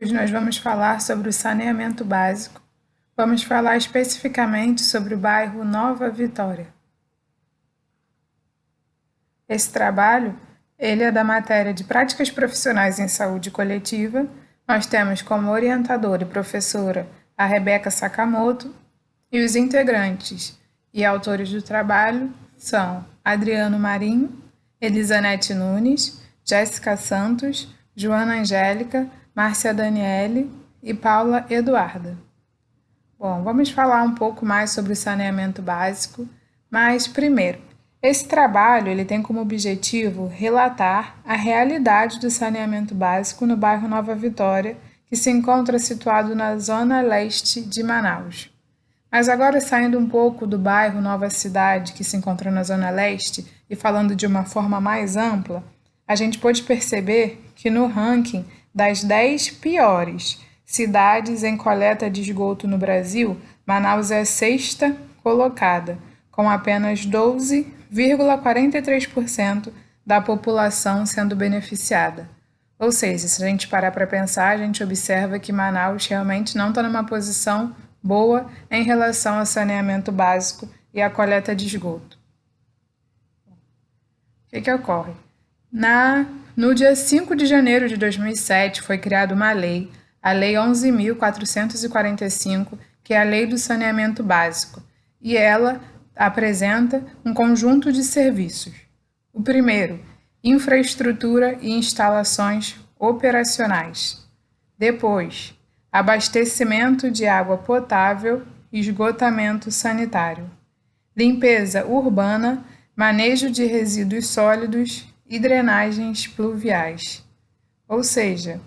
Hoje nós vamos falar sobre o saneamento básico. Vamos falar especificamente sobre o bairro Nova Vitória. Esse trabalho, ele é da matéria de Práticas Profissionais em Saúde Coletiva. Nós temos como orientadora e professora a Rebeca Sakamoto e os integrantes e autores do trabalho são Adriano Marinho, Elisanete Nunes, Jéssica Santos, Joana Angélica, Márcia Daniele e Paula Eduarda. Bom, vamos falar um pouco mais sobre o saneamento básico, mas primeiro, esse trabalho ele tem como objetivo relatar a realidade do saneamento básico no bairro Nova Vitória, que se encontra situado na zona leste de Manaus. Mas agora saindo um pouco do bairro Nova Cidade, que se encontra na zona leste, e falando de uma forma mais ampla, a gente pôde perceber que no ranking das 10 piores cidades em coleta de esgoto no Brasil, Manaus é a sexta colocada, com apenas 12,43% da população sendo beneficiada. Ou seja, se a gente parar para pensar, a gente observa que Manaus realmente não está numa posição boa em relação ao saneamento básico e à coleta de esgoto. O que ocorre? No dia 5 de janeiro de 2007 foi criada uma lei, a Lei 11.445, que é a Lei do Saneamento Básico, e ela apresenta um conjunto de serviços. O primeiro, infraestrutura e instalações operacionais. Depois, abastecimento de água potável e esgotamento sanitário. Limpeza urbana, manejo de resíduos sólidos e drenagens pluviais. Ou seja,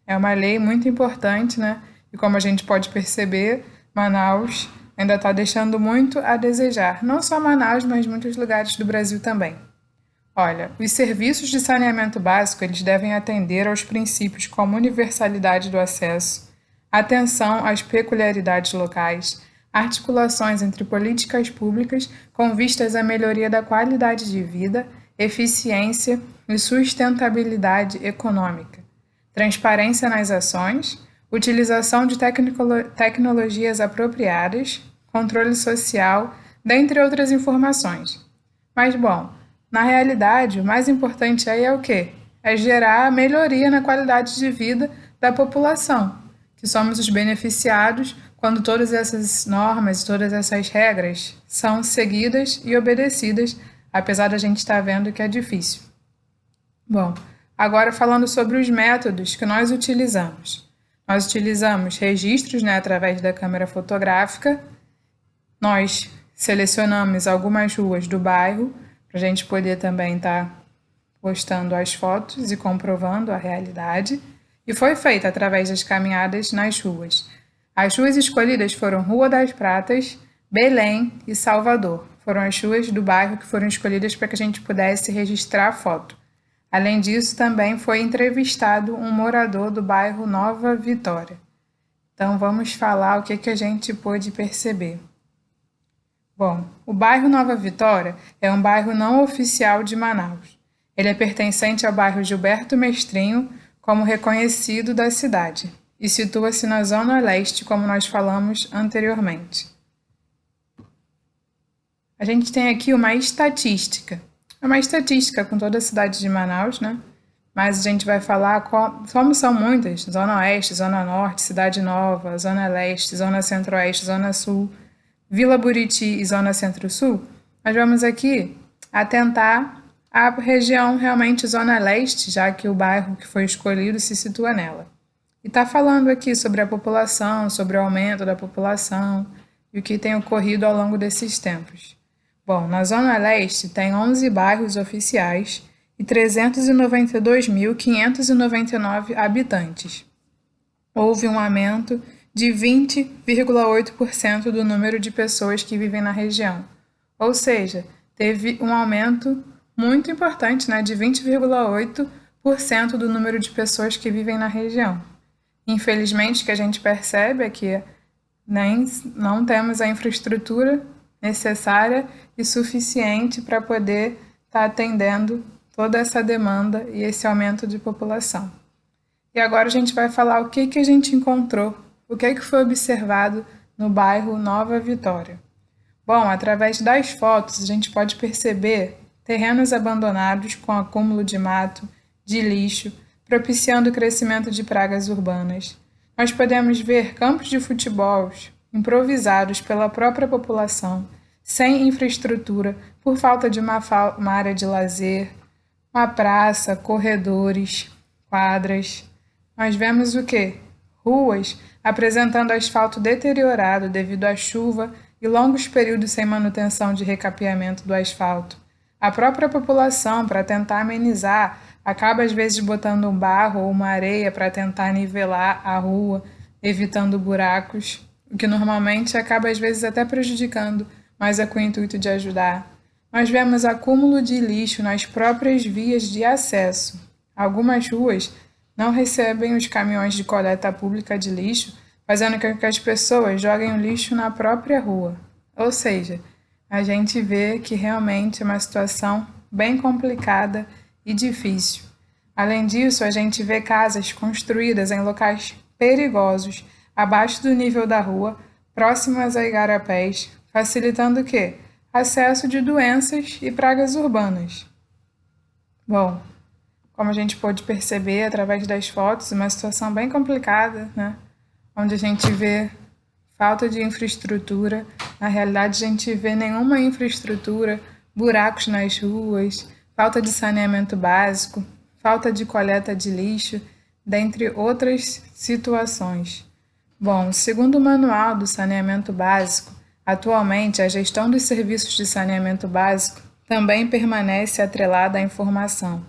é uma lei muito importante, né? E como a gente pode perceber, Manaus ainda está deixando muito a desejar. Não só Manaus, mas muitos lugares do Brasil também. Olha, os serviços de saneamento básico eles devem atender aos princípios como universalidade do acesso, atenção às peculiaridades locais, articulações entre políticas públicas com vistas à melhoria da qualidade de vida, eficiência e sustentabilidade econômica, transparência nas ações, utilização de tecnologias apropriadas, controle social, dentre outras informações. Mas, bom, na realidade, o mais importante aí é o quê? É gerar melhoria na qualidade de vida da população, que somos os beneficiados quando todas essas normas, todas essas regras são seguidas e obedecidas, apesar da gente estar vendo que é difícil. Bom, agora falando sobre os métodos que nós utilizamos. Nós utilizamos registros, através da câmera fotográfica. Nós selecionamos algumas ruas do bairro, para a gente poder também estar postando as fotos e comprovando a realidade. E foi feita através das caminhadas nas ruas. As ruas escolhidas foram Rua das Pratas, Belém e Salvador. Foram as ruas do bairro que foram escolhidas para que a gente pudesse registrar a foto. Além disso, também foi entrevistado um morador do bairro Nova Vitória. Então, vamos falar o que a gente pôde perceber. Bom, o bairro Nova Vitória é um bairro não oficial de Manaus. Ele é pertencente ao bairro Gilberto Mestrinho, como reconhecido da cidade, e situa-se na zona leste, como nós falamos anteriormente. A gente tem aqui uma estatística. É uma estatística com toda a cidade de Manaus, Mas a gente vai falar como são muitas: Zona Oeste, Zona Norte, Cidade Nova, Zona Leste, Zona Centro-Oeste, Zona Sul, Vila Buriti e Zona Centro-Sul. Nós vamos aqui atentar à região realmente Zona Leste, já que o bairro que foi escolhido se situa nela. E está falando aqui sobre a população, sobre o aumento da população e o que tem ocorrido ao longo desses tempos. Bom, na Zona Leste tem 11 bairros oficiais e 392.599 habitantes. Houve um aumento de 20,8% do número de pessoas que vivem na região. Ou seja, teve um aumento muito importante, de 20,8% do número de pessoas que vivem na região. Infelizmente, o que a gente percebe é que não temos a infraestrutura necessária e suficiente para poder estar atendendo toda essa demanda e esse aumento de população. E agora a gente vai falar o que a gente encontrou, o que foi observado no bairro Nova Vitória. Bom, através das fotos a gente pode perceber terrenos abandonados com acúmulo de mato, de lixo, propiciando o crescimento de pragas urbanas. Nós podemos ver campos de futebol improvisados pela própria população, sem infraestrutura, por falta de uma área de lazer, uma praça, corredores, quadras. Nós vemos o quê? Ruas apresentando asfalto deteriorado devido à chuva e longos períodos sem manutenção de recapeamento do asfalto. A própria população, para tentar amenizar, acaba às vezes botando um barro ou uma areia para tentar nivelar a rua, evitando buracos, o que normalmente acaba às vezes até prejudicando, mas é com o intuito de ajudar. Nós vemos acúmulo de lixo nas próprias vias de acesso. Algumas ruas não recebem os caminhões de coleta pública de lixo, fazendo com que as pessoas joguem o lixo na própria rua. Ou seja, a gente vê que realmente é uma situação bem complicada e difícil. Além disso, a gente vê casas construídas em locais perigosos, abaixo do nível da rua, próximas a igarapés, facilitando o quê? Acesso de doenças e pragas urbanas. Bom, como a gente pôde perceber através das fotos, uma situação bem complicada, né? Onde a gente vê falta de infraestrutura, na realidade a gente vê nenhuma infraestrutura, buracos nas ruas, falta de saneamento básico, falta de coleta de lixo, dentre outras situações. Bom, segundo o Manual do Saneamento Básico, atualmente a gestão dos serviços de saneamento básico também permanece atrelada à informação,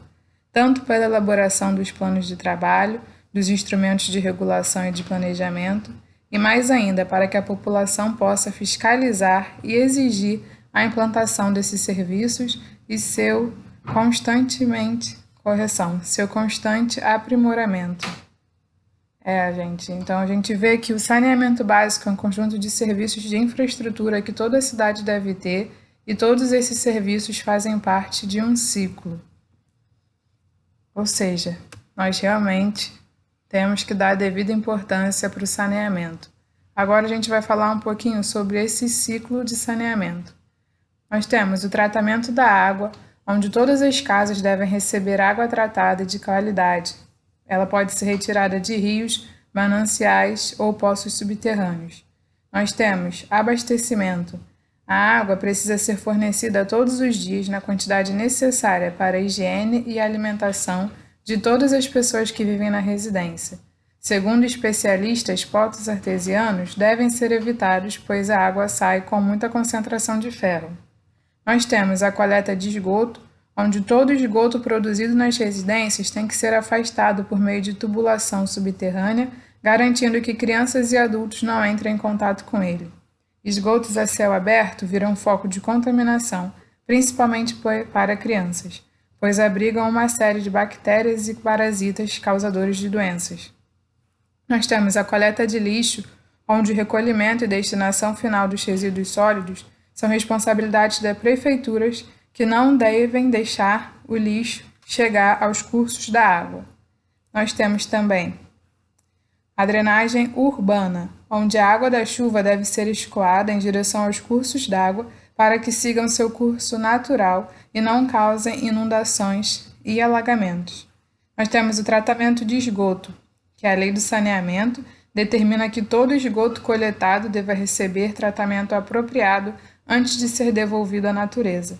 tanto pela elaboração dos planos de trabalho, dos instrumentos de regulação e de planejamento, e mais ainda para que a população possa fiscalizar e exigir a implantação desses serviços e seu constante aprimoramento. Gente, então a gente vê que o saneamento básico é um conjunto de serviços de infraestrutura que toda cidade deve ter, e todos esses serviços fazem parte de um ciclo. Ou seja, nós realmente temos que dar a devida importância para o saneamento. Agora a gente vai falar um pouquinho sobre esse ciclo de saneamento. Nós temos o tratamento da água, onde todas as casas devem receber água tratada e de qualidade. Ela pode ser retirada de rios, mananciais ou poços subterrâneos. Nós temos abastecimento. A água precisa ser fornecida todos os dias na quantidade necessária para a higiene e alimentação de todas as pessoas que vivem na residência. Segundo especialistas, poços artesianos devem ser evitados, pois a água sai com muita concentração de ferro. Nós temos a coleta de esgoto, onde todo esgoto produzido nas residências tem que ser afastado por meio de tubulação subterrânea, garantindo que crianças e adultos não entrem em contato com ele. Esgotos a céu aberto viram foco de contaminação, principalmente para crianças, pois abrigam uma série de bactérias e parasitas causadores de doenças. Nós temos a coleta de lixo, onde o recolhimento e destinação final dos resíduos sólidos são responsabilidades das prefeituras, que não devem deixar o lixo chegar aos cursos da água. Nós temos também a drenagem urbana, onde a água da chuva deve ser escoada em direção aos cursos d'água para que sigam seu curso natural e não causem inundações e alagamentos. Nós temos o tratamento de esgoto, que a Lei do Saneamento determina que todo esgoto coletado deva receber tratamento apropriado antes de ser devolvido à natureza.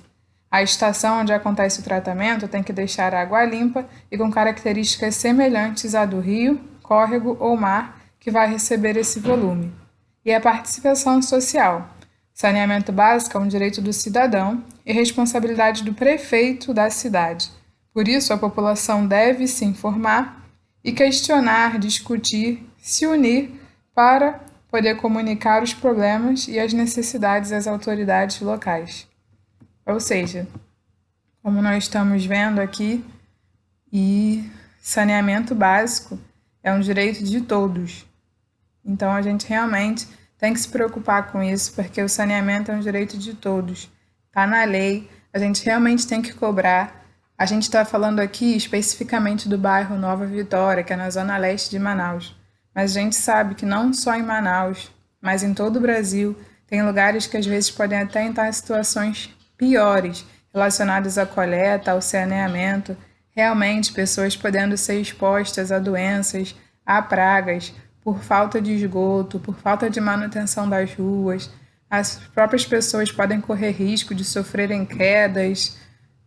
A estação onde acontece o tratamento tem que deixar a água limpa e com características semelhantes à do rio, córrego ou mar que vai receber esse volume. E a participação social. Saneamento básico é um direito do cidadão e responsabilidade do prefeito da cidade. Por isso, a população deve se informar e questionar, discutir, se unir para poder comunicar os problemas e as necessidades às autoridades locais. Ou seja, como nós estamos vendo aqui, saneamento básico é um direito de todos. Então, a gente realmente tem que se preocupar com isso, porque o saneamento é um direito de todos. Está na lei, a gente realmente tem que cobrar A gente está falando aqui especificamente do bairro Nova Vitória, que é na zona leste de Manaus. Mas a gente sabe que não só em Manaus, mas em todo o Brasil, tem lugares que às vezes podem até entrar em situações piores, relacionadas à coleta, ao saneamento. Realmente, pessoas podendo ser expostas a doenças, a pragas, por falta de esgoto, por falta de manutenção das ruas. As próprias pessoas podem correr risco de sofrerem quedas,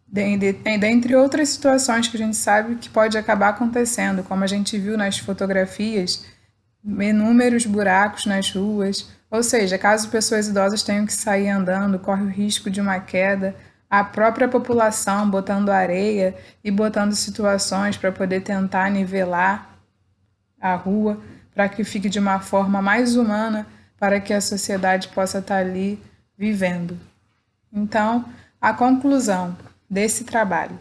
dentre outras situações que a gente sabe que pode acabar acontecendo, como a gente viu nas fotografias, inúmeros buracos nas ruas. Ou seja, caso pessoas idosas tenham que sair andando, corre o risco de uma queda, a própria população botando areia e botando situações para poder tentar nivelar a rua, para que fique de uma forma mais humana, para que a sociedade possa estar ali vivendo. Então, a conclusão desse trabalho.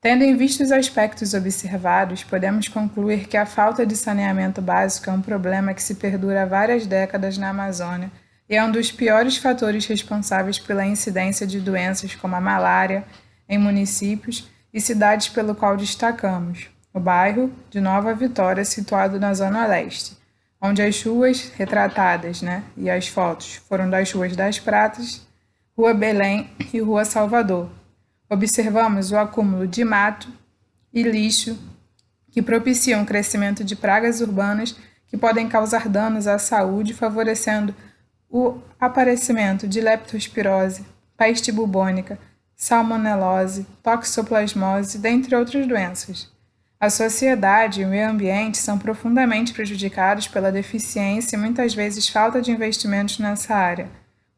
Tendo em vista os aspectos observados, podemos concluir que a falta de saneamento básico é um problema que se perdura há várias décadas na Amazônia e é um dos piores fatores responsáveis pela incidência de doenças como a malária em municípios e cidades pelo qual destacamos o bairro de Nova Vitória, situado na Zona Leste, onde as ruas retratadas, e as fotos foram das ruas das Pratas, Rua Belém e Rua Salvador. Observamos o acúmulo de mato e lixo que propiciam o crescimento de pragas urbanas que podem causar danos à saúde, favorecendo o aparecimento de leptospirose, peste bubônica, salmonelose, toxoplasmose, dentre outras doenças. A sociedade e o meio ambiente são profundamente prejudicados pela deficiência e muitas vezes falta de investimentos nessa área,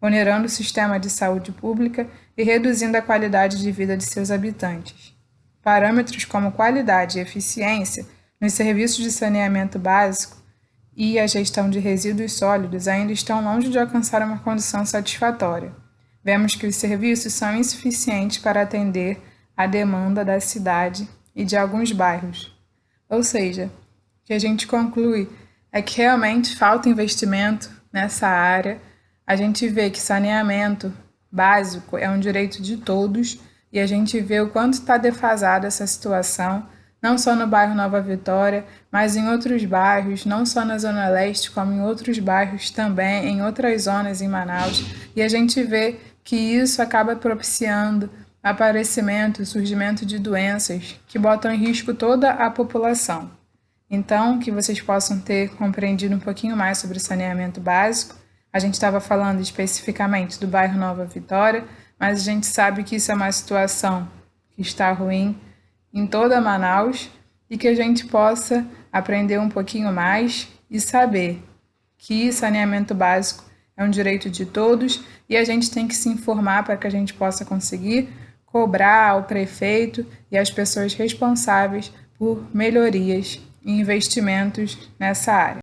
onerando o sistema de saúde pública e reduzindo a qualidade de vida de seus habitantes. Parâmetros como qualidade e eficiência nos serviços de saneamento básico e a gestão de resíduos sólidos ainda estão longe de alcançar uma condição satisfatória. Vemos que os serviços são insuficientes para atender a demanda da cidade e de alguns bairros. Ou seja, o que a gente conclui é que realmente falta investimento nessa área. A gente vê que saneamento básico é um direito de todos e a gente vê o quanto está defasada essa situação, não só no bairro Nova Vitória, mas em outros bairros, não só na Zona Leste, como em outros bairros também, em outras zonas em Manaus, e a gente vê que isso acaba propiciando aparecimento e surgimento de doenças que botam em risco toda a população. Então, que vocês possam ter compreendido um pouquinho mais sobre o saneamento básico. A gente estava falando especificamente do bairro Nova Vitória, mas a gente sabe que isso é uma situação que está ruim em toda Manaus e que a gente possa aprender um pouquinho mais e saber que saneamento básico é um direito de todos e a gente tem que se informar para que a gente possa conseguir cobrar ao prefeito e às pessoas responsáveis por melhorias e investimentos nessa área.